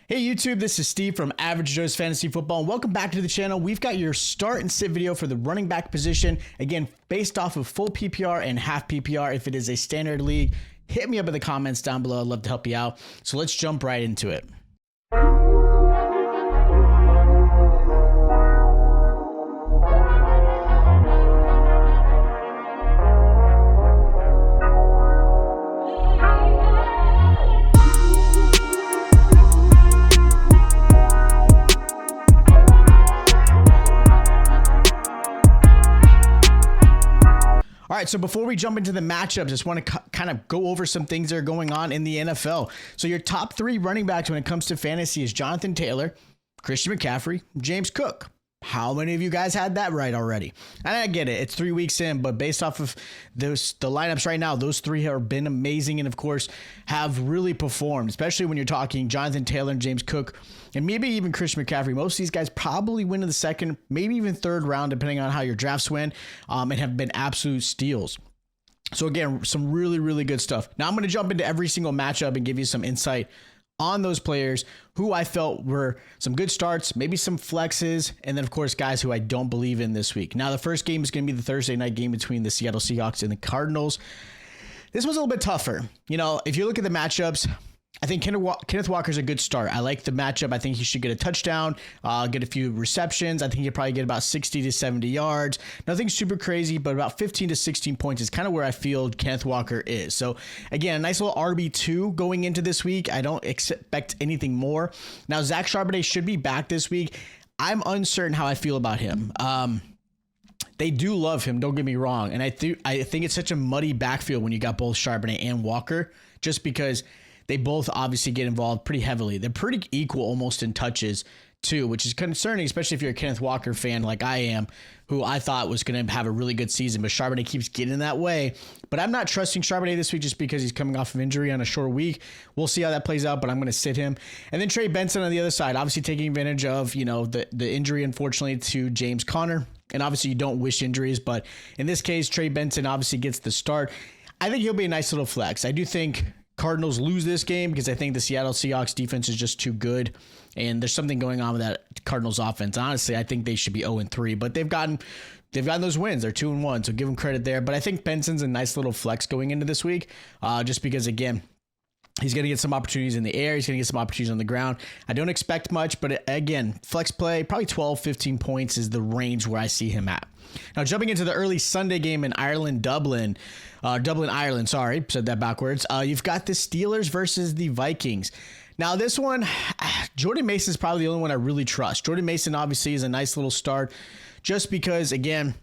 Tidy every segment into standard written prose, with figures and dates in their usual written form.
Hey YouTube, this is Steve from Average Joe's Fantasy Football, and welcome back to the channel. We've got your start and sit video for the running back position. Again, based off of full PPR and half PPR. If it is a standard league, hit me up in the comments down below. I'd love to help you out. So let's jump right into it. All right, so before we jump into the matchups, just want to kind of go over some things that are going on in the NFL. So your top three running backs when it comes to fantasy is Jonathan Taylor, Christian McCaffrey, James Cook. How many of you guys had that right already? And I get it, it's 3 weeks in, but based off of the lineups right now, those three have been amazing and, of course, have really performed, especially when you're talking Jonathan Taylor and James Cook, and maybe even Christian McCaffrey. Most of these guys probably win in the second, maybe even third round, depending on how your drafts went, and have been absolute steals. So, again, some really, really good stuff. Now, I'm going to jump into every single matchup and give you some insight on those players who I felt were some good starts, maybe some flexes, and then, of course, guys who I don't believe in this week. Now, the first game is going to be the Thursday night game between the Seattle Seahawks and the Cardinals. This was a little bit tougher. You know, if you look at the matchups, I think Kenneth Walker's a good start. I like the matchup. I think he should get a touchdown, get a few receptions. I think he'll probably get about 60 to 70 yards. Nothing super crazy, but about 15 to 16 points is kind of where I feel Kenneth Walker is. So, again, a nice little RB2 going into this week. I don't expect anything more. Now, Zach Charbonnet should be back this week. I'm uncertain how I feel about him. They do love him, don't get me wrong. And I think it's such a muddy backfield when you got both Charbonnet and Walker, just because they both obviously get involved pretty heavily. They're pretty equal almost in touches too, which is concerning, especially if you're a Kenneth Walker fan like I am, who I thought was going to have a really good season, but Charbonnet keeps getting that way. But I'm not trusting Charbonnet this week just because he's coming off of injury on a short week. We'll see how that plays out, but I'm going to sit him. And then Trey Benson on the other side, obviously taking advantage of, you know, the injury, unfortunately, to James Conner. And obviously you don't wish injuries, but in this case, Trey Benson obviously gets the start. I think he'll be a nice little flex. I do think Cardinals lose this game because I think the Seattle Seahawks defense is just too good, and there's something going on with that Cardinals offense. Honestly, I think they should be 0-3, but they've gotten those wins. They're 2-1, so give them credit there. But I think Benson's a nice little flex going into this week, just because, again, he's going to get some opportunities in the air. He's going to get some opportunities on the ground. I don't expect much, but again, flex play, probably 12, 15 points is the range where I see him at. Now, jumping into the early Sunday game in Dublin, Ireland, said that backwards. You've got the Steelers versus the Vikings. Now, this one, Jordan Mason is probably the only one I really trust. Jordan Mason obviously is a nice little start just because, again,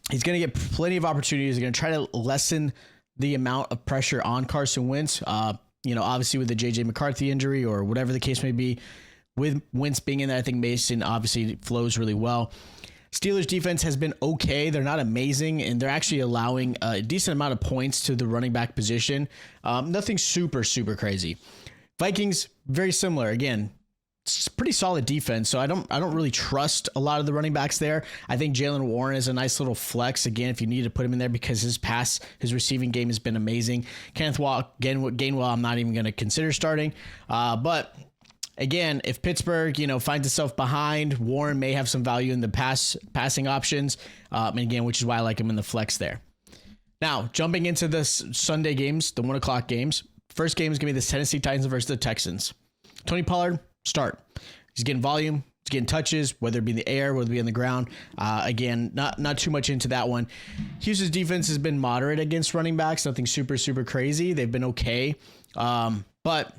he's going to get plenty of opportunities. He's going to try to lessen the amount of pressure on Carson Wentz. Obviously with the J.J. McCarthy injury or whatever the case may be, with Wentz being in there, I think Mason obviously flows really well. Steelers defense has been okay. They're not amazing, and they're actually allowing a decent amount of points to the running back position. Nothing super, super crazy. Vikings, very similar. Again, it's pretty solid defense, so I don't really trust a lot of the running backs there. I think Jaylen Warren is a nice little flex, again, if you need to put him in there because his receiving game has been amazing. Kenneth Gainwell, I'm not even going to consider starting. But again, if Pittsburgh, finds itself behind, Warren may have some value in the passing options. And again, which is why I like him in the flex there. Now, jumping into the Sunday games, the 1 o'clock games. First game is going to be the Tennessee Titans versus the Texans. Tony Pollard, start. He's getting volume. He's getting touches, whether it be in the air, whether it be on the ground. Again, not too much into that one. Houston's defense has been moderate against running backs. Nothing super, super crazy. They've been okay. But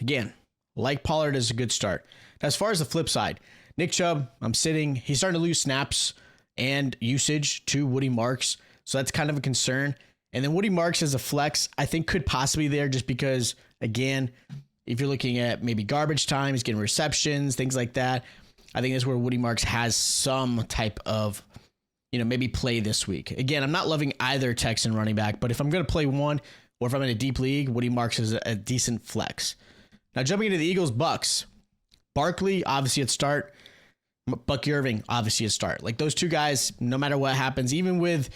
again, like Pollard is a good start. Now, as far as the flip side, Nick Chubb, I'm sitting. He's starting to lose snaps and usage to Woody Marks. So that's kind of a concern. And then Woody Marks as a flex, I think could possibly be there just because, again, if you're looking at maybe garbage time, he's getting receptions, things like that. I think that's where Woody Marks has some type of, maybe play this week. Again, I'm not loving either Texan running back, but if I'm going to play one or if I'm in a deep league, Woody Marks is a decent flex. Now, jumping into the Eagles-Bucks, Barkley, obviously at start. Bucky Irving, obviously at start. Like those two guys, no matter what happens, even with,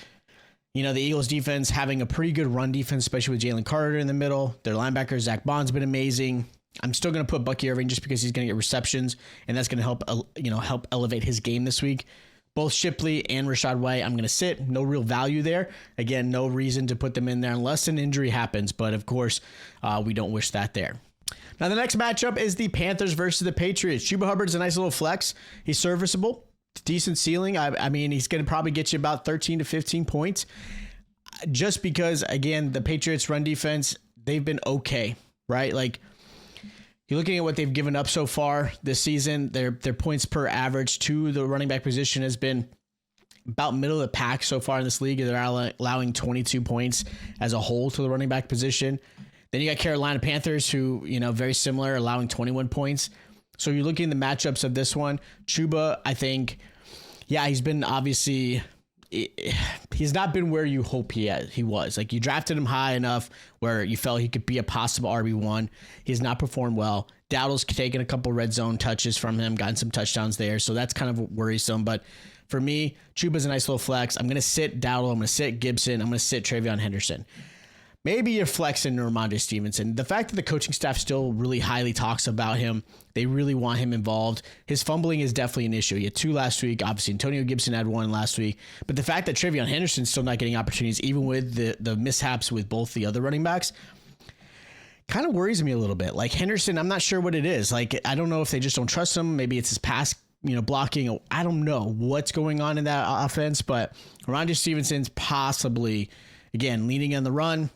the Eagles defense having a pretty good run defense, especially with Jalen Carter in the middle. Their linebacker, Zach Bond's been amazing. I'm still going to put Bucky Irving just because he's going to get receptions, and that's going to help elevate his game this week. Both Shipley and Rachaad White, I'm going to sit. No real value there. Again, no reason to put them in there unless an injury happens, but of course, we don't wish that there. Now, the next matchup is the Panthers versus the Patriots. Chuba Hubbard's a nice little flex. He's serviceable, decent ceiling. I mean, he's going to probably get you about 13 to 15 points just because, again, the Patriots run defense, they've been okay, right? Like, you're looking at what they've given up so far this season. Their points per average to the running back position has been about middle of the pack so far in this league. They're allowing 22 points as a whole to the running back position. Then you got Carolina Panthers, who, very similar, allowing 21 points. So you're looking at the matchups of this one. Chuba, I think, he's been obviously, he's not been where you hope he was. Like, you drafted him high enough where you felt he could be a possible RB1. He's not performed well. Dowdle's taken a couple red zone touches from him, gotten some touchdowns there. So that's kind of worrisome. But for me, Chuba's a nice little flex. I'm going to sit Dowdle. I'm going to sit Gibson. I'm going to sit Travion Henderson. Maybe you're flexing Ramondre Stevenson. The fact that the coaching staff still really highly talks about him, they really want him involved. His fumbling is definitely an issue. He had 2 last week. Obviously, Antonio Gibson had 1 last week. But the fact that Travion Henderson's still not getting opportunities, even with the mishaps with both the other running backs, kind of worries me a little bit. Like, Henderson, I'm not sure what it is. Like, I don't know if they just don't trust him. Maybe it's his pass, blocking. I don't know what's going on in that offense. But Ramondre Stevenson's possibly, again, leaning on the run.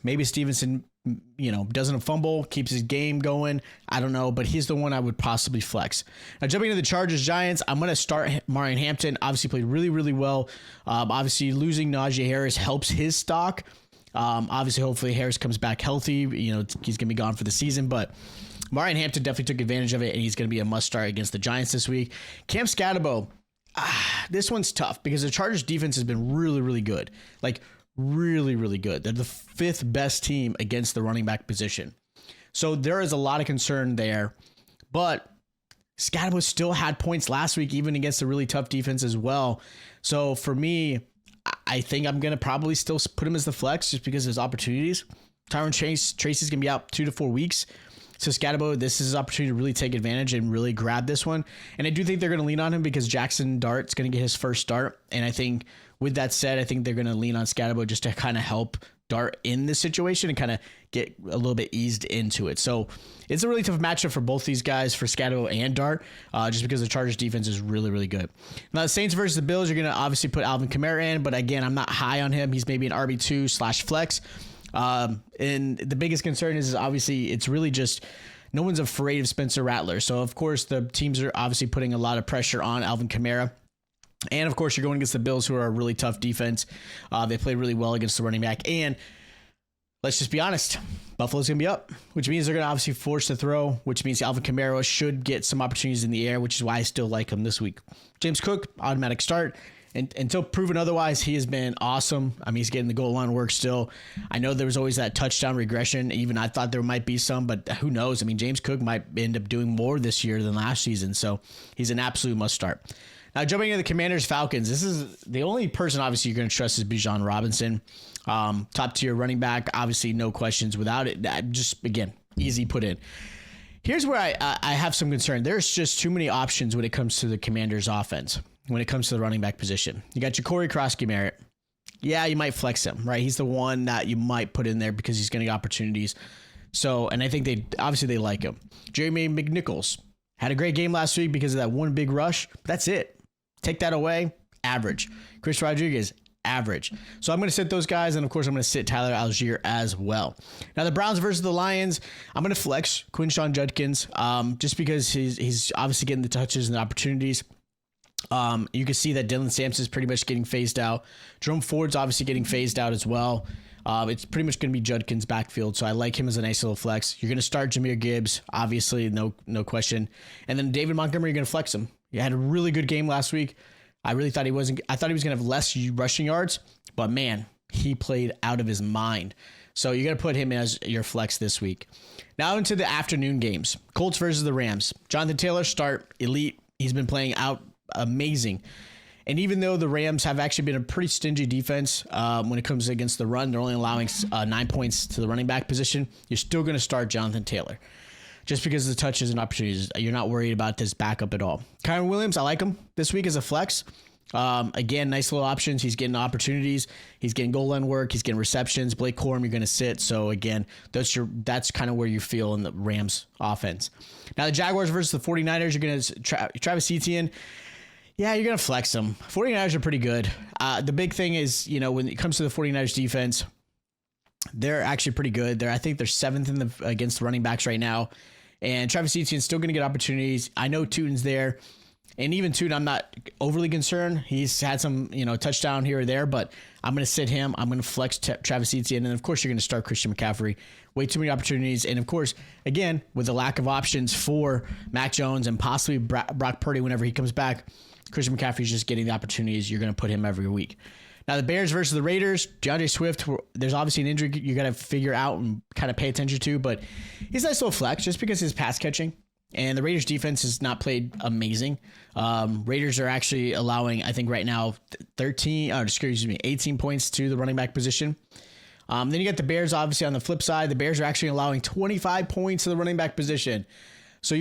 Maybe Stevenson, doesn't fumble, keeps his game going. I don't know, but he's the one I would possibly flex. Now, jumping into the Chargers-Giants, I'm going to start Marion Hampton. Obviously played really, really well. Obviously, losing Najee Harris helps his stock. Obviously, hopefully, Harris comes back healthy. He's going to be gone for the season, but Marion Hampton definitely took advantage of it, and he's going to be a must-start against the Giants this week. Cam Scatterbo, this one's tough because the Chargers' defense has been really, really good. Like, really, really good. They're the 5th best team against the running back position. So there is a lot of concern there. But Scatterbo still had points last week, even against a really tough defense as well. So for me, I think I'm going to probably still put him as the flex just because of his opportunities. Tyron Tracy's going to be out 2 to 4 weeks. So Scatterbo, this is his opportunity to really take advantage and really grab this one. And I do think they're going to lean on him because Jackson Dart's going to get his first start. And I think with that said, I think they're going to lean on Scatterbo just to kind of help Dart in this situation and kind of get a little bit eased into it. So it's a really tough matchup for both these guys, for Scatterbo and Dart, just because the Chargers defense is really, really good. Now, the Saints versus the Bills, you're going to obviously put Alvin Kamara in, but again, I'm not high on him. He's maybe an RB2/flex. And the biggest concern is obviously it's really just no one's afraid of Spencer Rattler. So, of course, the teams are obviously putting a lot of pressure on Alvin Kamara. And, of course, you're going against the Bills, who are a really tough defense. They play really well against the running back. And let's just be honest, Buffalo's going to be up, which means they're going to obviously force the throw, which means Alvin Kamara should get some opportunities in the air, which is why I still like him this week. James Cook, automatic start. And until proven otherwise, he has been awesome. I mean, he's getting the goal line work still. I know there was always that touchdown regression. Even I thought there might be some, but who knows? I mean, James Cook might end up doing more this year than last season. So he's an absolute must start. Now, jumping into the Commanders-Falcons, this is the only person, obviously, you're going to trust is Bijan Robinson. Top-tier running back, obviously, no questions without it. Just, again, easy put in. Here's where I have some concern. There's just too many options when it comes to the Commanders' offense, when it comes to the running back position. You got Ja'Cory Krosky-Merritt. Yeah, you might flex him, right? He's the one that you might put in there because he's going to get opportunities. So, and I think they like him. Jeremy McNichols had a great game last week because of that one big rush. But that's it. Take that away, average. Chris Rodriguez, average. So I'm going to sit those guys, and of course I'm going to sit Tyler Algier as well. Now the Browns versus the Lions, I'm going to flex Quinshon Judkins just because he's obviously getting the touches and the opportunities. You can see that Dylan Sampson's pretty much getting phased out. Jerome Ford's obviously getting phased out as well. It's pretty much going to be Judkins' backfield, so I like him as a nice little flex. You're going to start Jahmyr Gibbs, obviously, no question. And then David Montgomery, you're going to flex him. He had a really good game last week. I thought he was going to have less rushing yards, but man, he played out of his mind. So you're going to put him as your flex this week. Now into the afternoon games. Colts versus the Rams. Jonathan Taylor, start, elite. He's been playing out amazing. And even though the Rams have actually been a pretty stingy defense when it comes against the run, they're only allowing 9 points to the running back position. You're still going to start Jonathan Taylor just because of the touches and opportunities. You're not worried about this backup at all. Kyron Williams, I like him this week as a flex. Again, nice little options. He's getting opportunities. He's getting goal line work. He's getting receptions. Blake Corum, you're going to sit. So again, that's kind of where you feel in the Rams offense. Now the Jaguars versus the 49ers, you're going to Travis Etienne. Yeah, you're going to flex them. 49ers are pretty good. The big thing is, when it comes to the 49ers defense, they're actually pretty good. I think they're 7th against the running backs right now. And Travis Etienne's still going to get opportunities. I know Tutin's there. And even Tootin, I'm not overly concerned. He's had some, touchdown here or there, but I'm going to sit him. I'm going to flex Travis Etienne. And of course, you're going to start Christian McCaffrey. Way too many opportunities. And of course, again, with the lack of options for Mac Jones and possibly Brock Purdy whenever he comes back, Christian McCaffrey's just getting the opportunities. You're going to put him every week. Now, the Bears versus the Raiders, DeAndre Swift, there's obviously an injury you got to figure out and kind of pay attention to, but he's a nice little flex just because his pass catching. And the Raiders defense has not played amazing. Raiders are actually allowing, I think right now, 18 points to the running back position. Then you got the Bears, obviously, on the flip side. The Bears are actually allowing 25 points to the running back position. So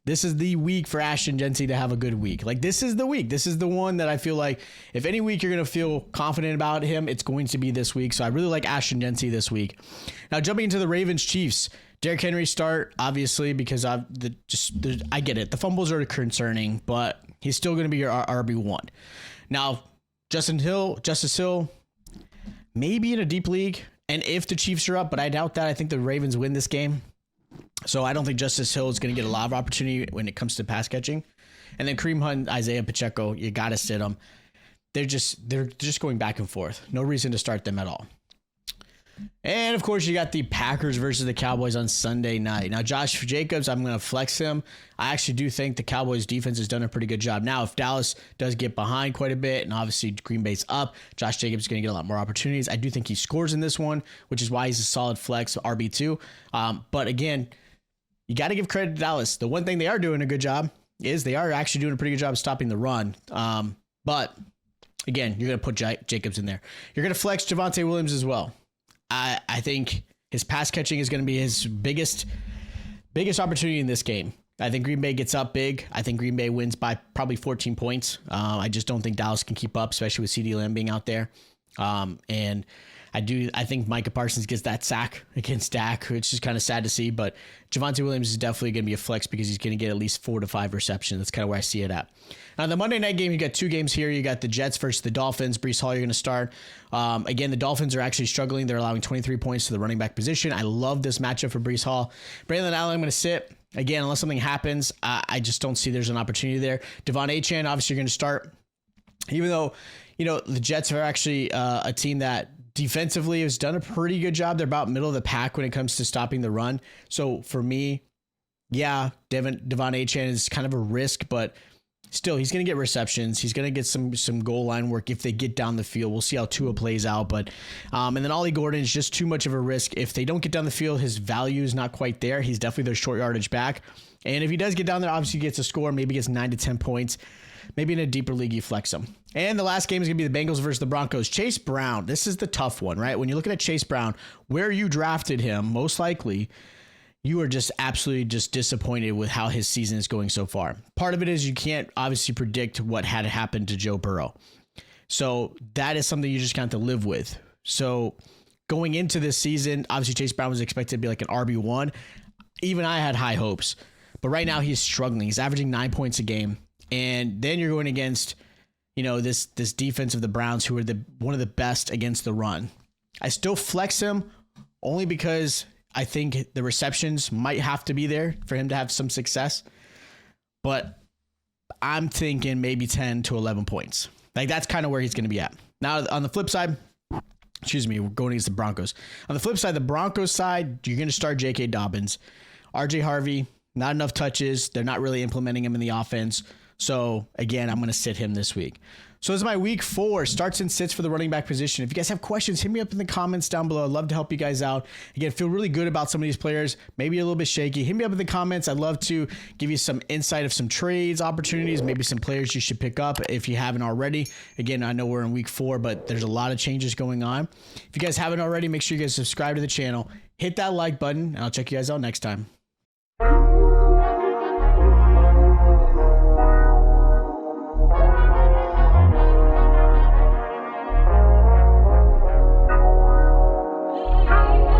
this is the week for Ashton Jeanty to have a good week. Like, this is the week. This is the one that I feel like if any week you're going to feel confident about him, it's going to be this week. So I really like Ashton Jeanty this week. Now, jumping into the Ravens-Chiefs, Derrick Henry start, obviously, because I get it. The fumbles are concerning, but he's still going to be your RB1. Now, Justice Hill, maybe in a deep league, and if the Chiefs are up, but I doubt that. I think the Ravens win this game. So I don't think Justice Hill is going to get a lot of opportunity when it comes to pass catching. And then Kareem Hunt, Isaiah Pacheco, you got to sit them. They're just going back and forth. No reason to start them at all. And of course, you got the Packers versus the Cowboys on Sunday night. Now, Josh Jacobs, I'm going to flex him. I actually do think the Cowboys defense has done a pretty good job. Now, if Dallas does get behind quite a bit, and obviously Green Bay's up, Josh Jacobs is going to get a lot more opportunities. I do think he scores in this one, which is why he's a solid flex RB2. But again, you got to give credit to Dallas. The one thing they are doing a good job is they are actually doing a pretty good job of stopping the run. But again, you're going to put Jacobs in there. You're going to flex Javonte Williams as well. I think his pass catching is going to be his biggest opportunity in this game. I think Green Bay gets up big. I think Green Bay wins by probably 14 points. I just don't think Dallas can keep up, especially with CeeDee Lamb being out there. And I think Micah Parsons gets that sack against Dak, which is kind of sad to see, but Javonte Williams is definitely going to be a flex because he's going to get at least 4 to 5 receptions. That's kind of where I see it at. Now, the Monday night game, you got 2 games here. You got the Jets versus the Dolphins. Breece Hall, you're going to start. Again, the Dolphins are actually struggling. They're allowing 23 points to the running back position. I love this matchup for Breece Hall. Braylon Allen, I'm going to sit. Again, unless something happens, I just don't see there's an opportunity there. Devon Achane, obviously, you're going to start. Even though, the Jets are actually a team that defensively has done a pretty good job. They're about middle of the pack when it comes to stopping the run. So for me, yeah, Devon Achane is kind of a risk, but still, he's going to get receptions. He's going to get some goal line work if they get down the field. We'll see how Tua plays out. But and then Ollie Gordon is just too much of a risk. If they don't get down the field, his value is not quite there. He's definitely their short yardage back. And if he does get down there, obviously he gets a score, maybe gets 9 to 10 points. Maybe in a deeper league, you flex him. And the last game is going to be the Bengals versus the Broncos. Chase Brown, this is the tough one, right? When you're looking at Chase Brown, where you drafted him, most likely, you are just absolutely just disappointed with how his season is going so far. Part of it is you can't obviously predict what had happened to Joe Burrow. So that is something you just kind of have to live with. So going into this season, obviously Chase Brown was expected to be like an RB1. Even I had high hopes. But right now he's struggling. He's averaging 9 points a game. And then you're going against, this defense of the Browns, who are one of the best against the run. I still flex him only because I think the receptions might have to be there for him to have some success. But I'm thinking maybe 10 to 11 points. Like, that's kind of where he's going to be at. Now, on the flip side, we're going against the Broncos. On the flip side, the Broncos side, you're going to start J.K. Dobbins. R.J. Harvey, not enough touches. They're not really implementing him in the offense. So again, I'm going to sit him this week. So this is my week 4 starts and sits for the running back position. If you guys have questions, hit me up in the comments down below. I'd love to help you guys out. Again, feel really good about some of these players, maybe a little bit shaky. Hit me up in the comments. I'd love to give you some insight of some trades, opportunities, maybe some players you should pick up if you haven't already. Again, I know we're in week 4, but there's a lot of changes going on. If you guys haven't already, make sure you guys subscribe to the channel, hit that like button, and I'll check you guys out next time.